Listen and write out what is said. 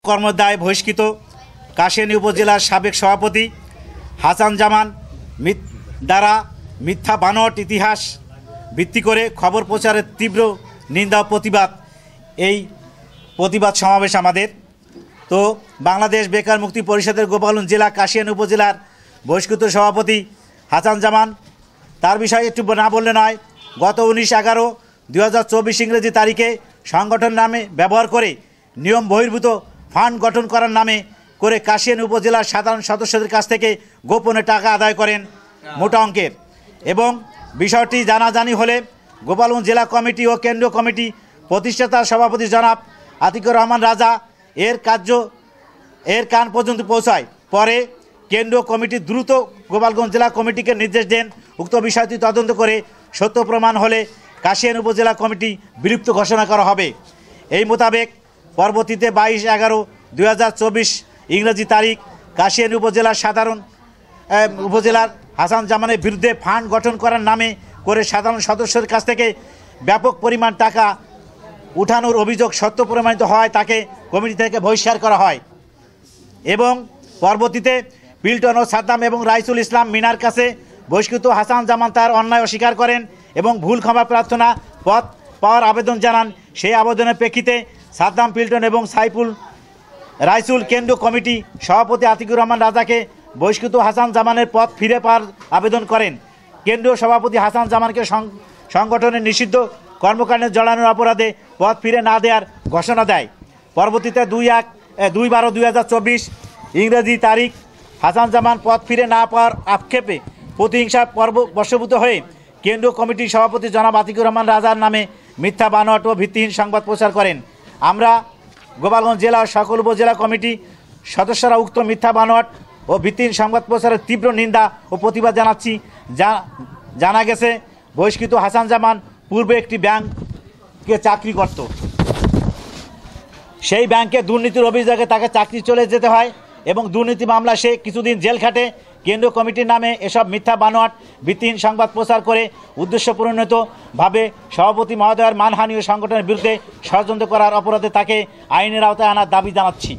কর্মদায় বহিষ্কৃত কাশিয়ানী উপজেলার সাবেক সভাপতি হাসান জামান দ্বারা মিথ্যা বানোয়াট ইতিহাস ভিত্তি করে খবর প্রচারের তীব্র নিন্দা ও প্রতিবাদ। এই প্রতিবাদ সমাবেশ আমাদের। তো বাংলাদেশ বেকার মুক্তি পরিষদের গোপালগঞ্জ জেলা কাশিয়ানী উপজেলার বহিষ্কৃত সভাপতি হাসান জামান, তার বিষয়ে একটু না বললে নয়। গত 19/11/2024 ইংরেজি তারিখে সংগঠন নামে ব্যবহার করে নিয়ম বহির্ভূত ফান্ড গঠন করার নামে করে কাশিয়ানী উপজেলার সাধারণ সদস্যদের কাছ থেকে গোপনে টাকা আদায় করেন মোটা অঙ্কের। এবং বিষয়টি জানাজানি হলে গোপালগঞ্জ জেলা কমিটি ও কেন্দ্রীয় কমিটি প্রতিষ্ঠাতা সভাপতি জনাব আতিকুর রহমান রাজা এর কান পর্যন্ত পৌঁছায়। পরে কেন্দ্রীয় কমিটি দ্রুত গোপালগঞ্জ জেলা কমিটিকে নির্দেশ দেন উক্ত বিষয়টি তদন্ত করে সত্য প্রমাণ হলে কাশিয়ানী উপজেলা কমিটি বিলুপ্ত ঘোষণা করা হবে। এই মোতাবেক পরবর্তীতে 22/11/2024 ইংরেজি তারিখ কাশিয়ানী উপজেলার হাসান জামানের বিরুদ্ধে ফান্ড গঠন করার নামে করে সাধারণ সদস্যের কাছ থেকে ব্যাপক পরিমাণ টাকা উঠানোর অভিযোগ সত্য প্রমাণিত হয়, তাকে কমিটি থেকে বহিষ্কার করা হয়। এবং পরবর্তীতে পিল্টন ও সাদ্দাম এবং রাইসুল ইসলাম মিনার কাছে বহিষ্কৃত হাসান জামান তার অন্যায় অস্বীকার করেন এবং ভুল ক্ষমা প্রার্থনা পদ পাওয়ার আবেদন জানান। সেই আবেদনের প্রেক্ষিতে সাদ্দাম, পিল্টন এবং রাইসুল কেন্দ্রীয় কমিটি সভাপতি আতিকুর রহমান রাজাকে বহিষ্কৃত হাসান জামানের পদ ফিরে পাওয়ার আবেদন করেন। কেন্দ্রীয় সভাপতি হাসান জামানকে সংগঠনের নিষিদ্ধ কর্মকাণ্ডে জড়ানোর অপরাধে পদ ফিরে না দেওয়ার ঘোষণা দেয়। পরবর্তীতে 2/12/2024 ইংরেজি তারিখ হাসান জামান পদ ফিরে না পাওয়ার আক্ষেপে প্রতিহিংসা বশভূত হয়ে কেন্দ্রীয় কমিটির সভাপতি জনাব আতিকুর রহমান রাজার নামে মিথ্যা বানোয়াট ও ভিত্তিহীন সংবাদ প্রচার করেন। আমরা গোপালগঞ্জ জেলার সকল উপজেলা কমিটি সদস্যরা উক্ত মিথ্যা বানোয়াট ও ভিত্তিহীন সংবাদ প্রচারের তীব্র নিন্দা ও প্রতিবাদ জানাচ্ছি। জানা গেছে বহিষ্কৃত হাসান জামান পূর্বে একটি ব্যাংকে চাকরি করত। সেই ব্যাংকে দুর্নীতির অভিযোগে তাকে চাকরি চলে যেতে হয় এবং দুর্নীতি মামলায় সে কিছুদিন জেল খাটে। কেন্দ্রীয় কমিটির নামে এসব মিথ্যা বানোয়াট ভিত্তিহীন সংবাদ প্রচার করে উদ্দেশ্যপূর্ণভাবে সভাপতি মহোদয়ের মানহানি ও সংগঠনের বিরুদ্ধে ষড়যন্ত্র করার অপরাধে তাকে আইনের আওতায় আনার দাবি জানাচ্ছি।